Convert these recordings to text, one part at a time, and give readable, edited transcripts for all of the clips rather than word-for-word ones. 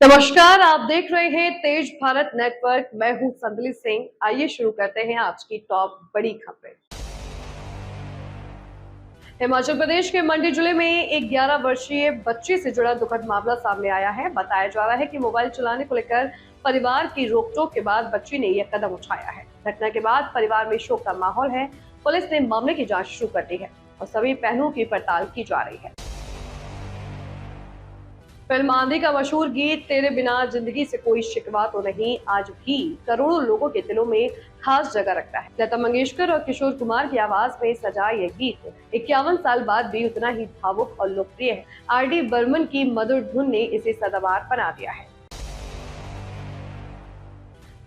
नमस्कार, आप देख रहे हैं तेज भारत नेटवर्क। मैं हूं संदली सिंह। आइए शुरू करते हैं आज की टॉप बड़ी खबरें। हिमाचल प्रदेश के मंडी जिले में एक 11 वर्षीय बच्ची से जुड़ा दुखद मामला सामने आया है। बताया जा रहा है कि मोबाइल चलाने को लेकर परिवार की रोकटोक के बाद बच्ची ने यह कदम उठाया है। घटना के बाद परिवार में शोक का माहौल है। पुलिस ने मामले की जांच शुरू कर दी है और सभी पहलुओं की पड़ताल की जा रही है। फिल्म आंधी का मशहूर गीत तेरे बिना जिंदगी से कोई शिकवा तो नहीं आज भी करोड़ों लोगों के दिलों में खास जगह रखता है। लता मंगेशकर और किशोर कुमार की आवाज में सजा यह गीत 51 साल बाद भी उतना ही भावुक और लोकप्रिय है। आर.डी. बर्मन की मधुर धुन ने इसे सदाबहार बना दिया है।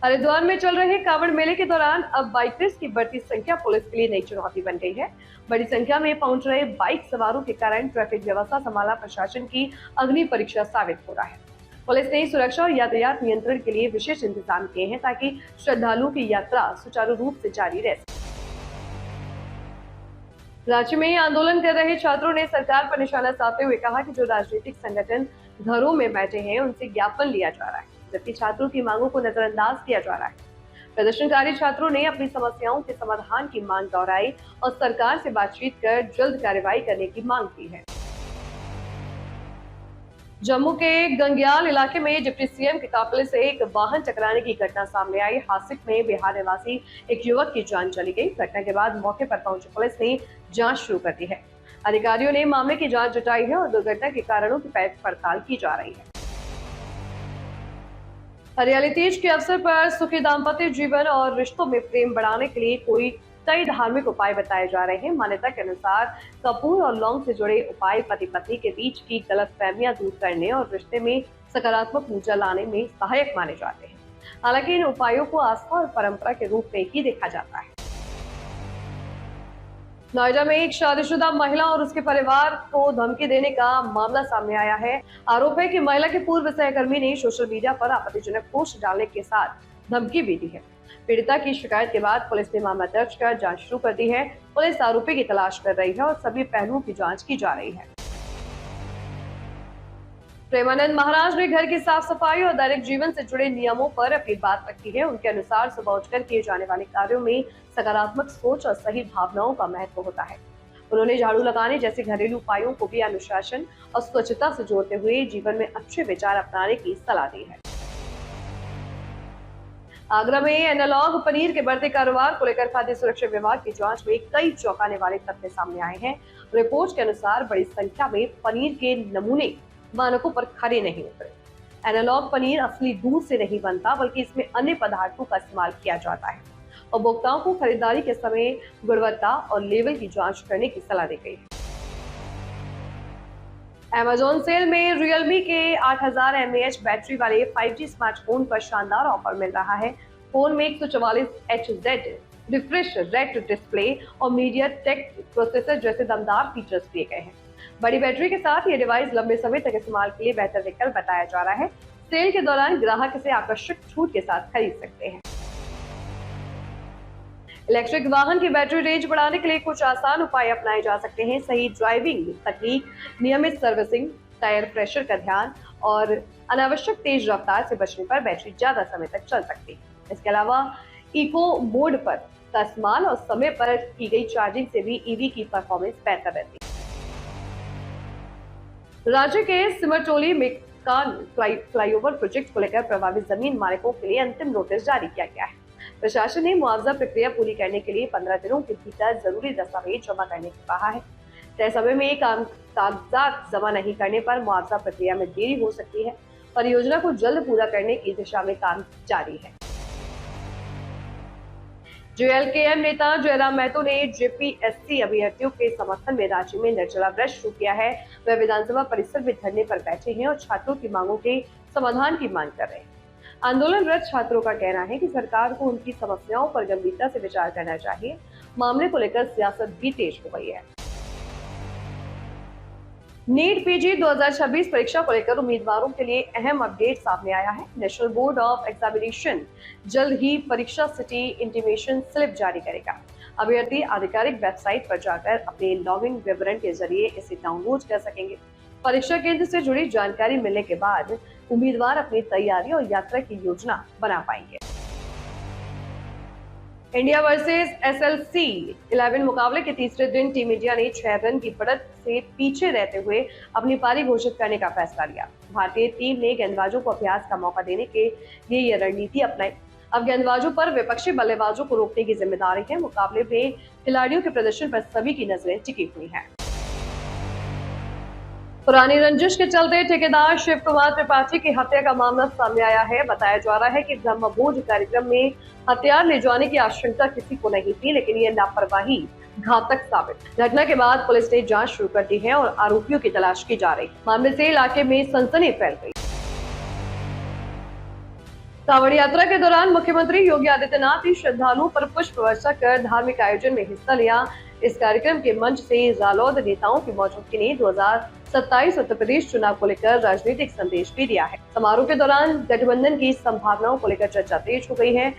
हरिद्वार में चल रहे कांवड़ मेले के दौरान अब बाइकर्स की बढ़ती संख्या पुलिस के लिए नई चुनौती बन गई है। बड़ी संख्या में पहुंच रहे बाइक सवारों के कारण ट्रैफिक व्यवस्था संभालना प्रशासन की अग्नि परीक्षा साबित हो रहा है। पुलिस ने सुरक्षा और यातायात नियंत्रण के लिए विशेष इंतजाम किए हैं ताकि श्रद्धालुओं की यात्रा सुचारू रूप से जारी रह सके। राज्य में आंदोलन कर रहे छात्रों ने सरकार पर निशाना साधते हुए कहा कि जो राजनीतिक संगठन घरों में बैठे हैं उनसे ज्ञापन लिया जा रहा है, जबकि छात्रों की मांगों को नजरअंदाज किया जा रहा है। प्रदर्शनकारी छात्रों ने अपनी समस्याओं के समाधान की मांग दोहराई और सरकार से बातचीत कर जल्द कार्रवाई करने की मांग की है। जम्मू के गंग्याल इलाके में डिप्टी सीएम के काफिले से एक वाहन टकराने की घटना सामने आई। हादसे में बिहार निवासी एक युवक की जान चली गई। घटना के बाद मौके पर पहुंची पुलिस ने जांच शुरू कर दी है। अधिकारियों ने मामले की जांच जुटाई है और दुर्घटना के कारणों की पड़ताल की जा रही है। हरियाली तीज के अवसर पर सुखी दाम्पत्य जीवन और रिश्तों में प्रेम बढ़ाने के लिए कई धार्मिक उपाय बताए जा रहे हैं। मान्यता के अनुसार कपूर और लौंग से जुड़े उपाय पति पत्नी के बीच की गलतफहमियां दूर करने और रिश्ते में सकारात्मक ऊर्जा लाने में सहायक माने जाते हैं। हालांकि इन उपायों को आस्था और परंपरा के रूप में ही देखा जाता है। नोएडा में एक शादीशुदा महिला और उसके परिवार को धमकी देने का मामला सामने आया है। आरोप है कि महिला के पूर्व सहकर्मी ने सोशल मीडिया पर आपत्तिजनक पोस्ट डालने के साथ धमकी भी दी है। पीड़िता की शिकायत के बाद पुलिस ने मामला दर्ज कर जांच शुरू कर दी है। पुलिस आरोपी की तलाश कर रही है और सभी पहलुओं की जांच की जा रही है। प्रेमानंद महाराज ने घर की साफ सफाई और दैनिक जीवन से जुड़े नियमों पर अपनी बात रखी है। उनके अनुसार सुबह उठकर किए जाने वाले कार्यों में सकारात्मक सोच और सही भावनाओं का महत्व होता है। उन्होंने झाड़ू लगाने जैसे घरेलू उपायों को भी अनुशासन और स्वच्छता से जोड़ते हुए जीवन में अच्छे विचार अपनाने की सलाह दी है। आगरा में एनालॉग पनीर के बढ़ते कारोबार को लेकर खाद्य सुरक्षा विभाग की जांच में कई चौंकाने वाले तथ्य सामने आए हैं। रिपोर्ट के अनुसार बड़ी संख्या में पनीर के नमूने मानकों पर खरे नहीं उतरे। एनालॉग पनीर असली दूध से नहीं बनता, बल्कि इसमें अन्य पदार्थों का इस्तेमाल किया जाता है। उपभोक्ताओं को खरीदारी के समय गुणवत्ता और लेवल की जांच करने की सलाह दी गई है। Amazon सेल में Realme के 8000 mAh बैटरी वाले 5G स्मार्टफोन पर शानदार ऑफर मिल रहा है। फोन में 144Hz रिफ्रेश रेट डिस्प्ले और मीडियाटेक प्रोसेसर जैसे दमदार फीचर्स दिए गए हैं। बड़ी बैटरी के साथ ये डिवाइस लंबे समय तक इस्तेमाल के लिए बेहतर विकल्प बताया जा रहा है। सेल के दौरान ग्राहक इसे आकर्षक छूट के साथ खरीद सकते हैं। इलेक्ट्रिक वाहन की बैटरी रेंज बढ़ाने के लिए कुछ आसान उपाय अपनाए जा सकते हैं। सही ड्राइविंग तकनीक, नियमित सर्विसिंग, टायर प्रेशर का ध्यान और अनावश्यक तेज रफ्तार से बचने पर बैटरी ज्यादा समय तक चल सकती है। इसके अलावा इको मोड पर का इस्तेमाल और समय पर की गई चार्जिंग से भी ईवी की परफॉर्मेंस बेहतर रहती है। राज्य के सिमरटोली मेकान फ्लाईओवर प्रोजेक्ट को लेकर प्रभावित जमीन मालिकों के लिए अंतिम नोटिस जारी किया गया है। प्रशासन ने मुआवजा प्रक्रिया पूरी करने के लिए 15 दिनों के भीतर जरूरी दस्तावेज जमा करने को कहा है। तय समय में कागजात जमा नहीं करने पर मुआवजा प्रक्रिया में देरी हो सकती है। परियोजना को जल्द पूरा करने की दिशा में काम जारी है। जेएलकेएम नेता जयराम महतो ने जेपीएससी अभ्यर्थियों के समर्थन में राज्य में निर्जला व्रत शुरू किया है। वे विधानसभा परिसर में धरने पर बैठे हैं और छात्रों की मांगों के समाधान की मांग कर रहे हैं। आंदोलनरत छात्रों का कहना है कि सरकार को उनकी समस्याओं पर गंभीरता से विचार करना चाहिए। मामले को लेकर सियासत भी तेज हो गई है। नीट पीजी 2026 परीक्षा को लेकर उम्मीदवारों के लिए अहम अपडेट सामने आया है। नेशनल बोर्ड ऑफ एग्जामिनेशन जल्द ही परीक्षा सिटी इंटीमेशन स्लिप जारी करेगा। अभ्यर्थी आधिकारिक वेबसाइट पर जाकर अपने लॉगिन विवरण के जरिए इसे डाउनलोड कर सकेंगे। परीक्षा केंद्र से जुड़ी जानकारी मिलने के बाद उम्मीदवार अपनी तैयारी और यात्रा की योजना बना पाएंगे। इंडिया वर्सेस एसएलसी 11 मुकाबले के तीसरे दिन टीम इंडिया ने 6 रन की बढ़त से पीछे रहते हुए अपनी पारी घोषित करने का फैसला लिया। भारतीय टीम ने गेंदबाजों को अभ्यास का मौका देने के लिए यह रणनीति अपनाई। अब गेंदबाजों पर विपक्षी बल्लेबाजों को रोकने की जिम्मेदारी है। मुकाबले में खिलाड़ियों के प्रदर्शन पर सभी की नजरें टिकी हुई हैं। पुरानी रंजिश के चलते ठेकेदार शिव कुमार त्रिपाठी की हत्या का मामला सामने आया है। बताया जा रहा है कि ब्रह्मभोज कार्यक्रम में हथियार ले जाने की आशंका किसी को नहीं थी, लेकिन यह लापरवाही घातक साबित। घटना के बाद पुलिस ने जांच शुरू कर दी है और आरोपियों की तलाश की जा रही। मामले से इलाके में सनसनी फैल गई। कांवड़ यात्रा के दौरान मुख्यमंत्री योगी आदित्यनाथ ने श्रद्धालुओं पर पुष्प वर्षा कर धार्मिक आयोजन में हिस्सा लिया। इस कार्यक्रम के मंच से रालोद नेताओं की मौजूदगी ने 2027 उत्तर प्रदेश चुनाव को लेकर राजनीतिक संदेश भी दिया है। समारोह के दौरान गठबंधन की संभावनाओं को लेकर चर्चा तेज हो गई है।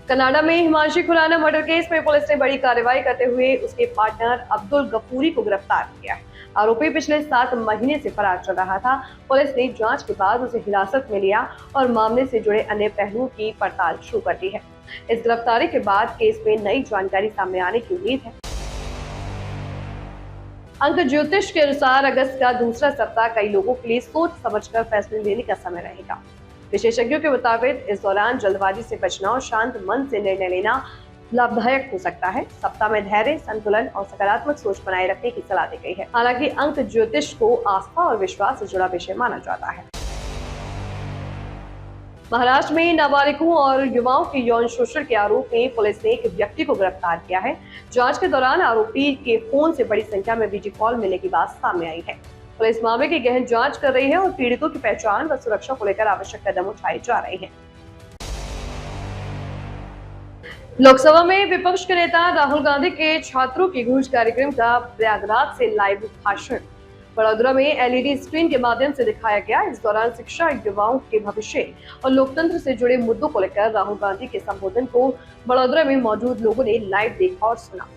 कनाडा में हिमांशी खुराना मर्डर केस में पुलिस ने बड़ी कार्रवाई करते हुए उसके पार्टनर अब्दुल गफूरी को गिरफ्तार किया है। आरोपी पिछले 7 महीने से फरार चल रहा था। पुलिस ने जांच के बाद उसे हिरासत में लिया और मामले से जुड़े अन्य पहलुओं की पड़ताल शुरू कर दी है। इस गिरफ्तारी के बाद केस में नई जानकारी सामने आने की उम्मीद है। अंक ज्योतिष के अनुसार अगस्त का दूसरा सप्ताह कई लोगों के लिए सोच समझकर फैसले लेने का समय रहेगा। विशेषज्ञों के मुताबिक इस दौरान जल्दबाजी से बचना और शांत मन से निर्णय लेना लाभदायक हो सकता है। सप्ताह में धैर्य, संतुलन और सकारात्मक सोच बनाए रखने की सलाह दी गई है। हालांकि अंक ज्योतिष को आस्था और विश्वास से जुड़ा विषय माना जाता है। महाराष्ट्र में नाबालिगों और युवाओं के यौन शोषण के आरोप में पुलिस ने एक व्यक्ति को गिरफ्तार किया है। जांच के दौरान आरोपी के फोन से बड़ी संख्या में वीडियो कॉल मिलने की बात सामने आई है। पुलिस मामले की गहन जांच कर रही है और पीड़ितों की पहचान व सुरक्षा को लेकर आवश्यक कदम उठाए जा रहे हैं। लोकसभा में विपक्ष के नेता राहुल गांधी के छात्रों की गूंज कार्यक्रम का प्रयागराज से लाइव भाषण बड़ौदा में एलईडी स्क्रीन के माध्यम से दिखाया गया। इस दौरान शिक्षा, युवाओं के भविष्य और लोकतंत्र से जुड़े मुद्दों को लेकर राहुल गांधी के संबोधन को बड़ौदा में मौजूद लोगों ने लाइव देखा और सुना।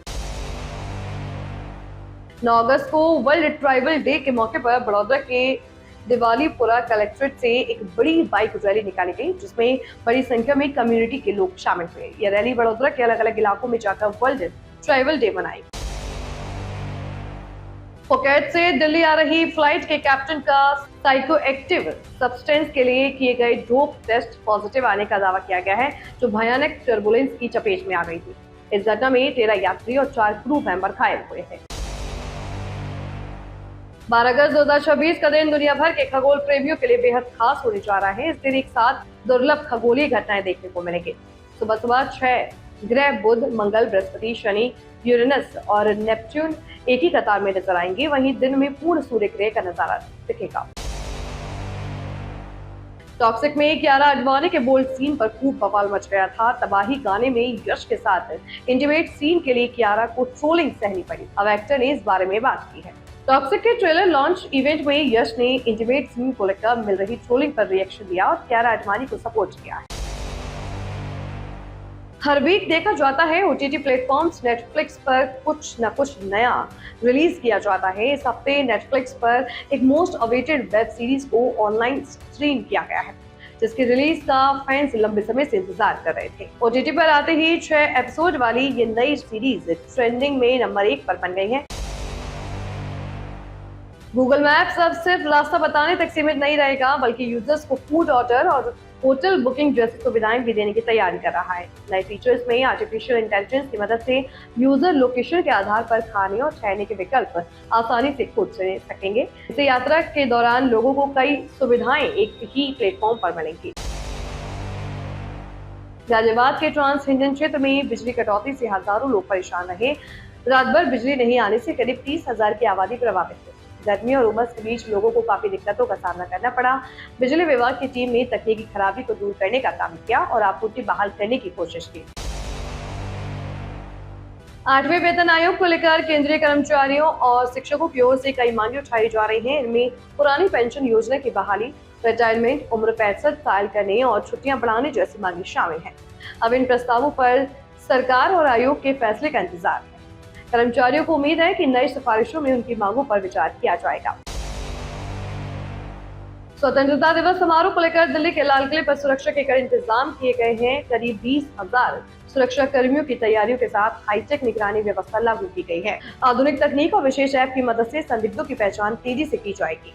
9 अगस्त को वर्ल्ड ट्राइबल डे के मौके पर बड़ौदा के दिवालीपुरा कलेक्ट्रेट से एक बड़ी बाइक रैली निकाली गई, जिसमें बड़ी संख्या में कम्युनिटी के लोग शामिल हुए। यह रैली बड़ौदा के अलग अलग इलाकों में जाकर वर्ल्ड ट्राइबल डे मनाई। फुकेट से दिल्ली आ रही फ्लाइट के कैप्टन का साइकोएक्टिव सब्सटेंस के लिए किए गए डोप टेस्ट पॉजिटिव आने का दावा किया गया है, जो भयानक टर्बुलेंस की चपेट में आ गई थी। इस घटना में 13 यात्री और 4 क्रू मेंबर घायल हुए थे। 12 अगस्त 2026 का दिन दुनिया भर के खगोल प्रेमियों के लिए बेहद खास होने जा रहा है। इस दिन एक साथ दुर्लभ खगोलीय घटनाएं देखने को मिलेंगी। सुबह सुबह 6 ग्रह बुध, मंगल, बृहस्पति, शनि, यूरेनस और नेपच्यून एक ही कतार में नजर आएंगे। वहीं दिन में पूर्ण सूर्य ग्रह का नजारा दिखेगा। टॉक्सिक में कियारा अडवाणी के बोल्ड सीन पर खूब बवाल मच गया था। तबाही गाने में यश के साथ इंटीमेट सीन के लिए कियारा को ट्रोलिंग सहनी पड़ी। अब एक्टर ने इस बारे में बात की है। टॉक्सिक के ट्रेलर लॉन्च इवेंट में यश ने इंटीमेट सीन को लेकर मिल रही ट्रोलिंग पर रिएक्शन दिया और कियारा अडवाणी को सपोर्ट किया है। हर वीक देखा जाता है ओटीटी प्लेटफॉर्म्स नेटफ्लिक्स पर कुछ न कुछ नया रिलीज किया जाता है। इस हफ्ते नेटफ्लिक्स पर एक मोस्ट अवेटेड वेब सीरीज को ऑनलाइन स्ट्रीम किया गया है, जिसकी रिलीज का फैंस लंबे समय से इंतजार कर रहे थे। ओटीटी पर आते ही 6 एपिसोड वाली ये नई सीरीज ट्रेंडिंग में नंबर 1 पर बन गई है। गूगल मैप्स अब सिर्फ रास्ता बताने तक सीमित नहीं रहेगा, बल्कि यूजर्स को फूड ऑर्डर और होटल बुकिंग जैसी सुविधाएं भी देने की तैयारी कर रहा है। नए फीचर्स में आर्टिफिशियल इंटेलिजेंस की मदद से यूजर लोकेशन के आधार पर खाने और ठहरने के विकल्प आसानी से खोज सकेंगे। इससे यात्रा के दौरान लोगों को कई सुविधाएं एक ही प्लेटफॉर्म पर मिलेंगी। गाजियाबाद के ट्रांस हिंदन क्षेत्र में बिजली कटौती से हजारों लोग परेशान रहे। रात भर बिजली नहीं आने से करीब 30,000 की आबादी प्रभावित हुई। गर्मी और उमस के बीच लोगों को काफी दिक्कतों का सामना करना पड़ा। बिजली विभाग की टीम ने तकनीकी खराबी को दूर करने का काम किया और आपूर्ति बहाल करने की कोशिश की। 8वें वेतन आयोग को लेकर केंद्रीय कर्मचारियों और शिक्षकों की ओर से कई मांगे उठाई जा रही हैं। इनमें पुरानी पेंशन योजना की बहाली, रिटायरमेंट उम्र 65 साल करने और छुट्टियां बढ़ाने जैसी मांगे शामिल हैं। अब इन प्रस्तावों पर सरकार और आयोग के फैसले का इंतजार है। कर्मचारियों को उम्मीद है कि नई सिफारिशों में उनकी मांगों पर विचार किया जाएगा। स्वतंत्रता दिवस समारोह को लेकर दिल्ली के लाल किले पर सुरक्षा के कड़े इंतजाम किए गए हैं। करीब 20,000 सुरक्षा कर्मियों की तैयारियों के साथ हाईटेक निगरानी व्यवस्था लागू की गई है। आधुनिक तकनीक और विशेष ऐप की मदद से संदिग्धों की पहचान तेजी से की जाएगी।